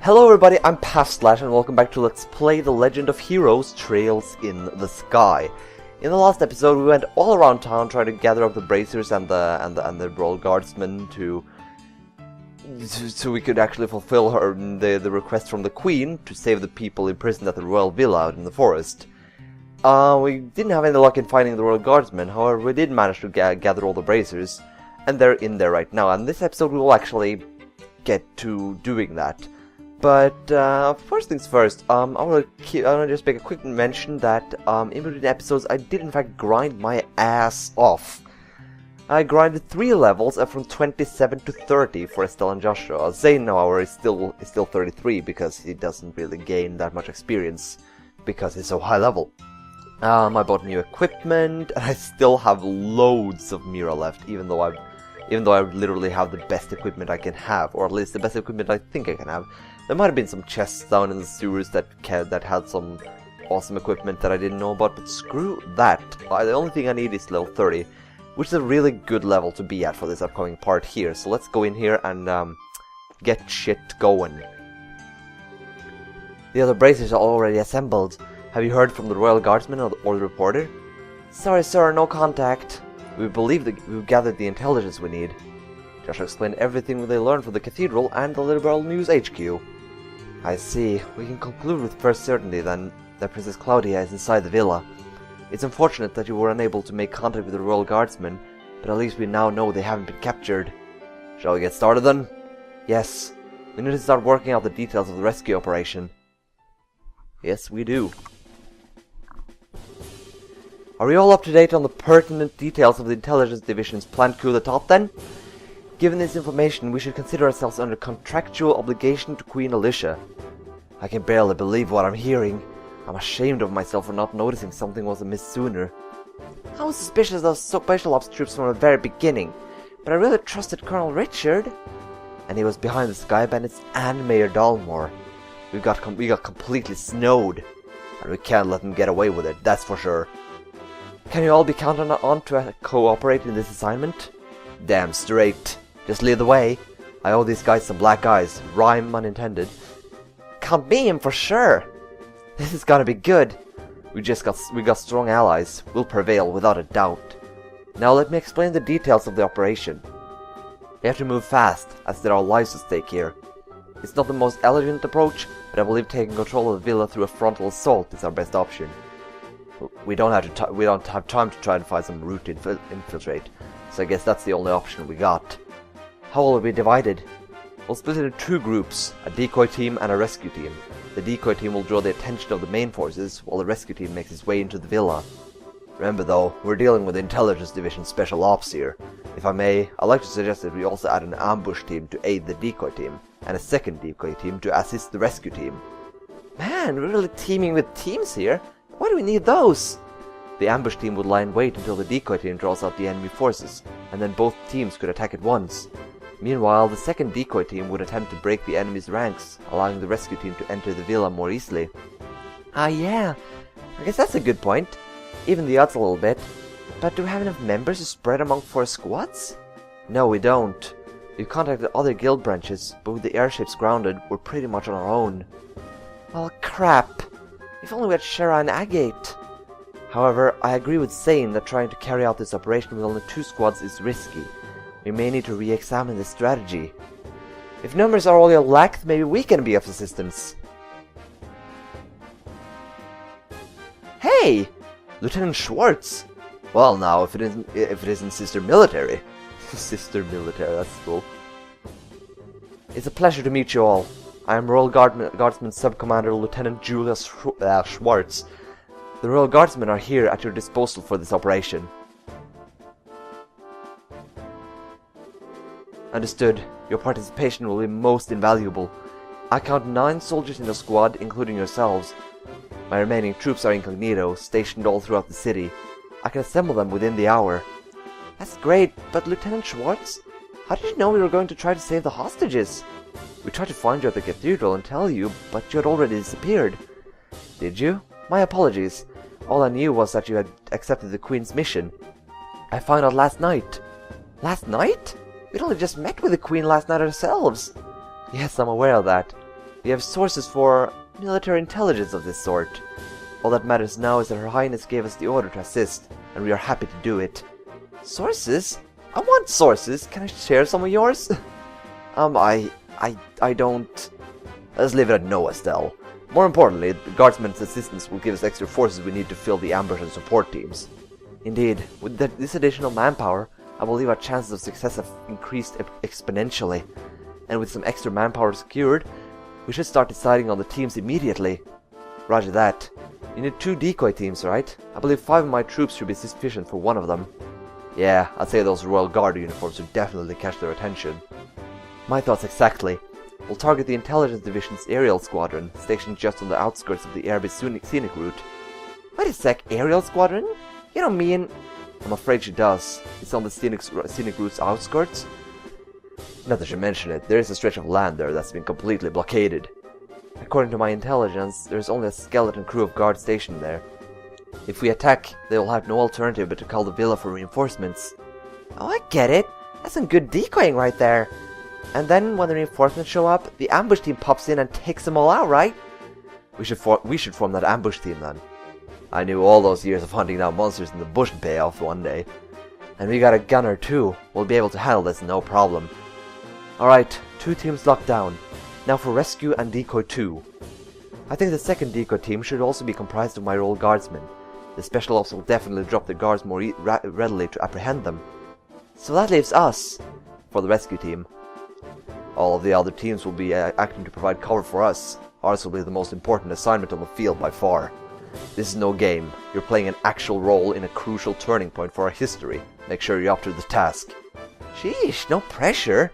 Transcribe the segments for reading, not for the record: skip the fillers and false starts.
Hello everybody, I'm Pafslash and welcome back to Let's Play The Legend of Heroes Trails in the Sky. In the last episode we went all around town trying to gather up the bracers and the royal guardsmen so we could actually fulfill the request from the queen to save the people imprisoned at the royal villa out in the forest. We didn't have any luck in finding the royal guardsmen, however we did manage to gather all the bracers, and they're in there right now, and this episode we will actually get to doing that. But first things first, I want to just make a quick mention that in between episodes I did in fact grind my ass off. I grinded 3 levels from 27 to 30 for Estelle and Joshua. Zane, however, is still 33 because he doesn't really gain that much experience because he's so high level. I bought new equipment and I still have loads of Mira left, even though I literally have the best equipment I can have, or at least the best equipment I think I can have. There might have been some chests down in the sewers that had some awesome equipment that I didn't know about, but screw that. The only thing I need is level 30, which is a really good level to be at for this upcoming part here. So let's go in here and get shit going. The other bracers are already assembled. Have you heard from the royal guardsman or the reporter? Sorry sir, no contact. We believe that we've gathered the intelligence we need. Joshua explained everything they learned from the cathedral and the Liberal News HQ. I see. We can conclude with first certainty then that Princess Claudia is inside the villa. It's unfortunate that you were unable to make contact with the royal guardsmen, but at least we now know they haven't been captured. Shall we get started then? Yes. We need to start working out the details of the rescue operation. Yes, we do. Are we all up to date on the pertinent details of the Intelligence Division's planned coup d'etat then? Given this information, we should consider ourselves under contractual obligation to Queen Alicia. I can barely believe what I'm hearing. I'm ashamed of myself for not noticing something was amiss sooner. I was suspicious of those special ops troops from the very beginning, but I really trusted Colonel Richard. And he was behind the Sky Bandits and Mayor Dalmore. We got completely snowed, and we can't let them get away with it, that's for sure. Can you all be counted on to cooperate in this assignment? Damn straight. Just lead the way. I owe these guys some black eyes. Rhyme unintended. Count me in for sure. This is gonna be good. We got strong allies. We'll prevail without a doubt. Now let me explain the details of the operation. We have to move fast, as there are lives at stake here. It's not the most elegant approach, but I believe taking control of the villa through a frontal assault is our best option. We don't have time to try and find some route to infiltrate, so I guess that's the only option we got. How will we be divided? We'll split into 2 groups, a decoy team and a rescue team. The decoy team will draw the attention of the main forces, while the rescue team makes its way into the villa. Remember though, we're dealing with the Intelligence Division Special Ops here. If I may, I'd like to suggest that we also add an ambush team to aid the decoy team, and a second decoy team to assist the rescue team. Man, we're really teaming with teams here. Why do we need those? The ambush team would lie in wait until the decoy team draws out the enemy forces, and then both teams could attack at once. Meanwhile, the second decoy team would attempt to break the enemy's ranks, allowing the rescue team to enter the villa more easily. Ah yeah, I guess that's a good point. Even the odds a little bit. But do we have enough members to spread among 4 squads? No, we don't. We've contacted other guild branches, but with the airships grounded, we're pretty much on our own. Well, crap. If only we had Shera and Agate. However, I agree with Zane that trying to carry out this operation with only 2 squads is risky. We may need to re-examine this strategy. If numbers are all you lack, maybe we can be of assistance. Hey! Lieutenant Schwartz! Well now, if it isn't Sister Military. Sister Military, that's cool. It's a pleasure to meet you all. I am Royal Guardsman Sub-Commander Lieutenant Julius Schwartz. The Royal Guardsmen are here at your disposal for this operation. Understood. Your participation will be most invaluable. I count 9 soldiers in the squad, including yourselves. My remaining troops are incognito, stationed all throughout the city. I can assemble them within the hour. That's great, but Lieutenant Schwartz, how did you know we were going to try to save the hostages? We tried to find you at the cathedral and tell you, but you had already disappeared. Did you? My apologies. All I knew was that you had accepted the Queen's mission. I found out last night. Last night? We'd only just met with the Queen last night ourselves. Yes, I'm aware of that. We have sources for military intelligence of this sort. All that matters now is that Her Highness gave us the order to assist, and we are happy to do it. Sources? I want sources. Can I share some of yours? I don't... Let's leave it at no, Estelle. More importantly, the Guardsmen's assistance will give us extra forces we need to fill the ambush and support teams. Indeed, with this additional manpower, I believe our chances of success have increased exponentially. And with some extra manpower secured, we should start deciding on the teams immediately. Roger that. You need 2 decoy teams, right? I believe 5 of my troops should be sufficient for one of them. Yeah, I'd say those Royal Guard uniforms would definitely catch their attention. My thoughts exactly. We'll target the Intelligence Division's aerial squadron, stationed just on the outskirts of the Airbus scenic route. Wait a sec, aerial squadron? You don't mean... I'm afraid she does. It's on the scenic route's outskirts. Not that you mention it, there is a stretch of land there that's been completely blockaded. According to my intelligence, there's only a skeleton crew of guards stationed there. If we attack, they will have no alternative but to call the villa for reinforcements. Oh, I get it. That's some good decoying right there. And then, when the reinforcements show up, the ambush team pops in and takes them all out, right? We should form that ambush team then. I knew all those years of hunting down monsters in the bush would pay off one day. And we got a gunner too. We'll be able to handle this no problem. Alright, 2 teams locked down. Now for rescue and decoy 2. I think the second decoy team should also be comprised of my Royal Guardsmen. The special ops will definitely drop the guards more readily to apprehend them. So that leaves us for the rescue team. All of the other teams will be acting to provide cover for us. Ours will be the most important assignment on the field by far. This is no game. You're playing an actual role in a crucial turning point for our history. Make sure you're up to the task. Sheesh, no pressure.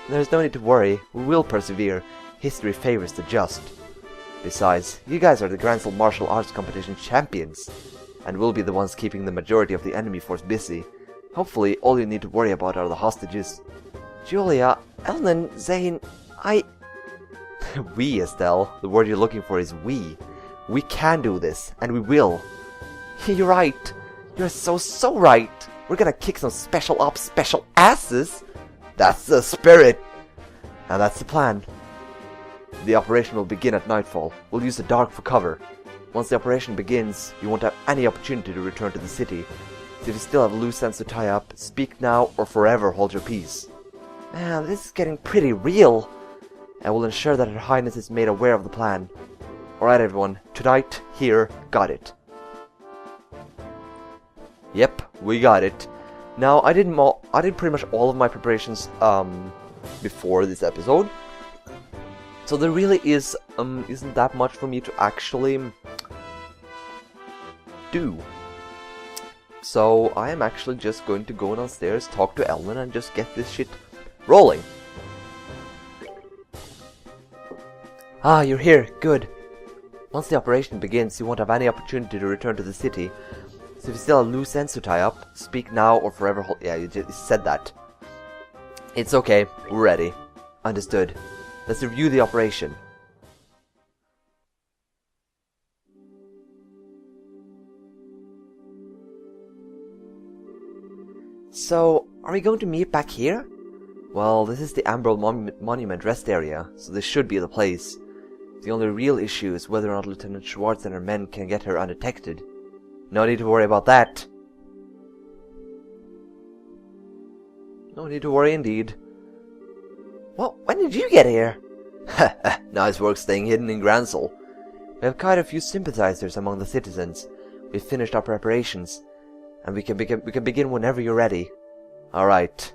There's no need to worry. We will persevere. History favors the just. Besides, you guys are the Grand Martial Arts Competition champions, and we'll be the ones keeping the majority of the enemy force busy. Hopefully, all you need to worry about are the hostages. Julia, Elnan, Zane, We, Estelle. The word you're looking for is we. We can do this, and we will. You're right. You're so right. We're gonna kick some special ops special asses. That's the spirit. And that's the plan. The operation will begin at nightfall. We'll use the dark for cover. Once the operation begins, you won't have any opportunity to return to the city. So if you still have loose ends to tie up, speak now or forever hold your peace. Man, this is getting pretty real. I will ensure that Her Highness is made aware of the plan. Alright everyone, tonight, here, got it. Yep, we got it. Now, I did pretty much all of my preparations before this episode. So there really isn't that much for me to actually do. So I am actually just going to go downstairs, talk to Ellen, and just get this shit rolling. Ah, you're here. Good. Once the operation begins, you won't have any opportunity to return to the city. So if you still have loose ends to tie up, speak now or forever hold... Yeah, you just said that. It's okay. We're ready. Understood. Let's review the operation. So, are we going to meet back here? Well, this is the Amber Monument rest area, so this should be the place. The only real issue is whether or not Lieutenant Schwartz and her men can get her undetected. No need to worry about that. No need to worry indeed. Well, when did you get here? Nice work staying hidden in Gransel. We have quite a few sympathizers among the citizens. We've finished our preparations, and we can begin whenever you're ready. Alright.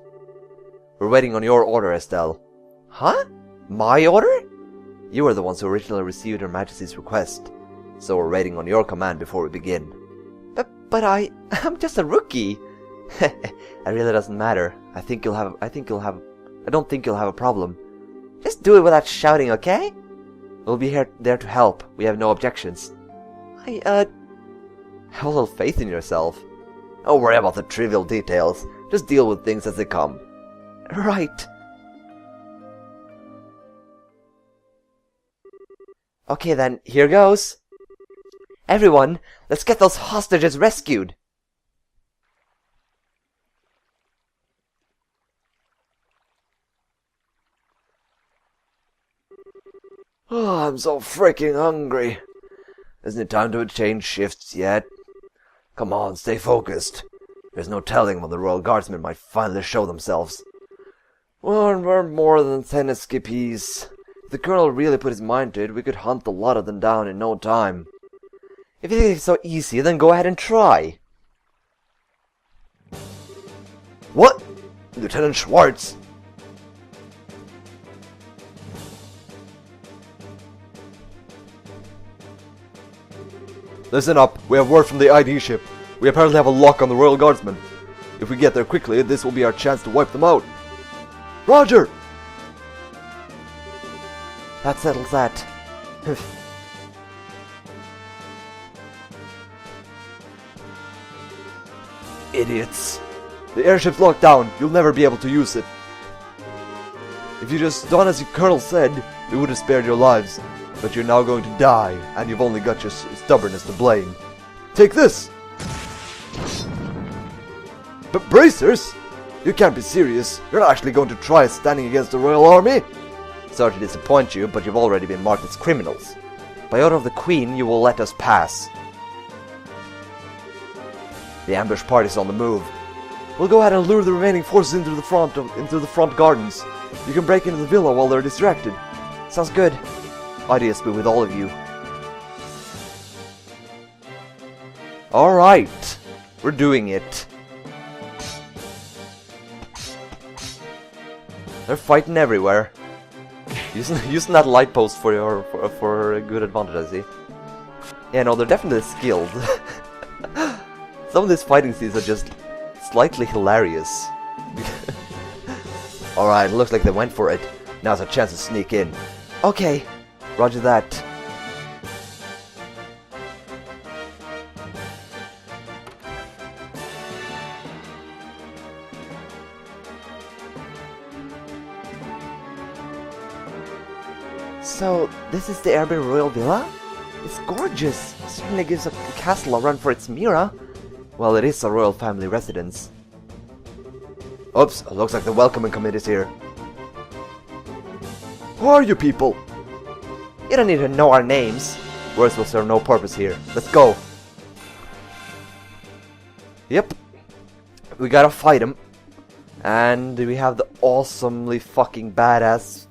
We're waiting on your order, Estelle. Huh? My order? You were the ones who originally received Her Majesty's request, so we're waiting on your command before we begin. But I'm just a rookie. That really doesn't matter. I don't think you'll have a problem. Just do it without shouting, okay? We'll be there to help. We have no objections. Have a little faith in yourself. Don't worry about the trivial details. Just deal with things as they come. Right. Okay then, here goes. Everyone, let's get those hostages rescued. Oh, I'm so freaking hungry. Isn't it time to change shifts yet? Come on, stay focused. There's no telling when the Royal Guardsmen might finally show themselves. Well, we're more than 10 escapees. If the Colonel really put his mind to it, we could hunt a lot of them down in no time. If you think it's so easy, then go ahead and try. What? Lieutenant Schwartz? Listen up, we have word from the ID ship. We apparently have a lock on the Royal Guardsmen. If we get there quickly, this will be our chance to wipe them out. Roger! That settles that. Idiots. The airship's locked down. You'll never be able to use it. If you just done as your colonel said, we would have spared your lives. But you're now going to die, and you've only got your stubbornness to blame. Take this! But bracers? You can't be serious. You're not actually going to try standing against the Royal Army? Sorry to disappoint you, but you've already been marked as criminals. By order of the Queen, you will let us pass. The ambush party's on the move. We'll go ahead and lure the remaining forces into the front gardens. You can break into the villa while they're distracted. Sounds good. Ideas be with all of you. Alright. We're doing it. They're fighting everywhere. Using that light post for a good advantage, I see. Yeah, no, they're definitely skilled. Some of these fighting scenes are just slightly hilarious. Alright, looks like they went for it. Now's a chance to sneak in. Okay, roger that. So, this is the Airborne Royal Villa? It's gorgeous. Certainly gives a castle a run for its Mira. Well, it is a royal family residence. Oops, looks like the welcoming committee's here. Who are you people? You don't need to know our names. Words will serve no purpose here. Let's go. Yep. We gotta fight him. And we have the awesomely fucking badass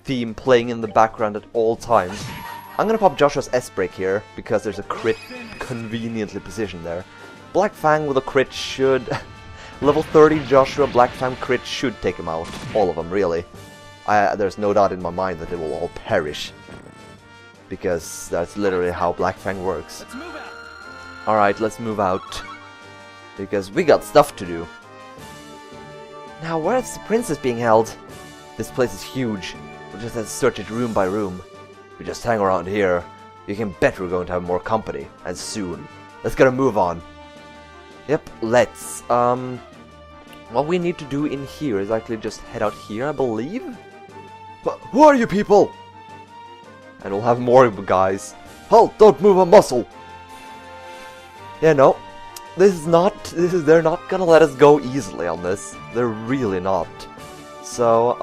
theme playing in the background at all times. I'm gonna pop Joshua's S-break here, because there's a crit conveniently positioned there. Black Fang with a crit should... Level 30 Joshua Black Fang crit should take him out. All of them, really. There's no doubt in my mind that they will all perish. Because that's literally how Black Fang works. Alright, let's move out. Because we got stuff to do. Now, where is the princess being held? This place is huge. We'll just have to search it room by room. If we just hang around here, you can bet we're going to have more company. And soon. Let's get a move on. Yep, let's. What we need to do in here is actually just head out here, I believe? But who are you people? And we'll have more guys. Halt! Don't move a muscle! Yeah, no. They're not gonna let us go easily on this. They're really not. So,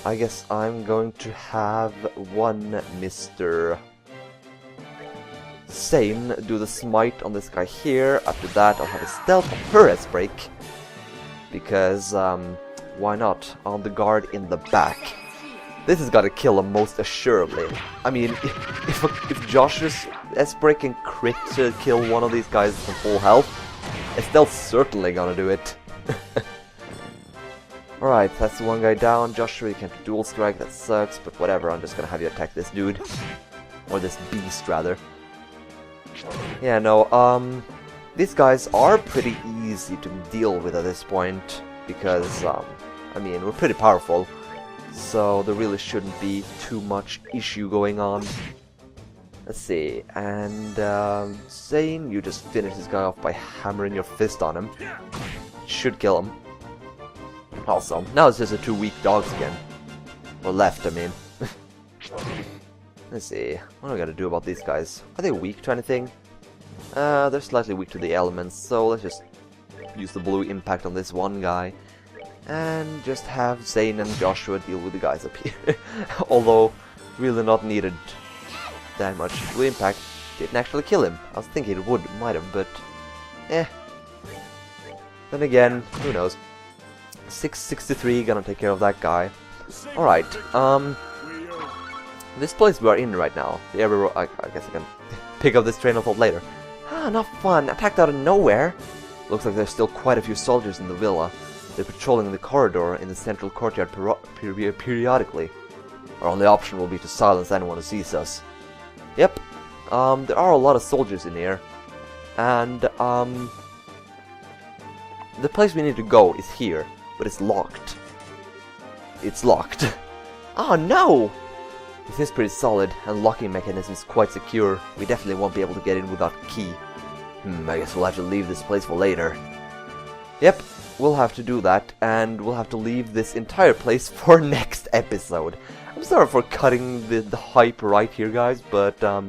I guess I'm going to have one Mr. Sane do the smite on this guy here. After that, I'll have a stealth her S-break. Because, why not? On the guard in the back. This has got to kill him most assuredly. I mean, if Josh's S-break can crit to kill one of these guys from full health, Estelle's certainly gonna do it. Alright, that's the one guy down. Joshua, you can't dual strike, that sucks, but whatever, I'm just gonna have you attack this dude. Or this beast, rather. Yeah, no, these guys are pretty easy to deal with at this point, because, I mean, we're pretty powerful, so there really shouldn't be too much issue going on. Let's see, and, Zane, you just finish this guy off by hammering your fist on him. Should kill him. Awesome, now it's just the two weak dogs again. Or left, I mean. Let's see, what do I gotta do about these guys? Are they weak to anything? They're slightly weak to the elements, so let's just use the blue impact on this one guy. and just have Zane and Joshua deal with the guys up here. Although, really not needed that much. The impact didn't actually kill him. I was thinking it might have, but eh. Then again, who knows. 663, gonna take care of that guy. Alright, this place we are in right now, the area, I guess I can pick up this train of thought later. Ah, not fun, attacked out of nowhere. Looks like there's still quite a few soldiers in the villa. They're patrolling the corridor in the central courtyard periodically. Our only option will be to silence anyone who sees us. Yep, there are a lot of soldiers in here. And, the place we need to go is here, but it's locked. It's locked. Oh no! This is pretty solid, and locking mechanism is quite secure. We definitely won't be able to get in without key. I guess we'll have to leave this place for later. Yep, we'll have to do that, and we'll have to leave this entire place for next episode. I'm sorry for cutting the hype right here, guys, but I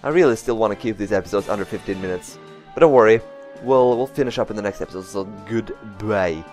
really still want to keep these episodes under 15 minutes. But don't worry, we'll finish up in the next episode, so goodbye.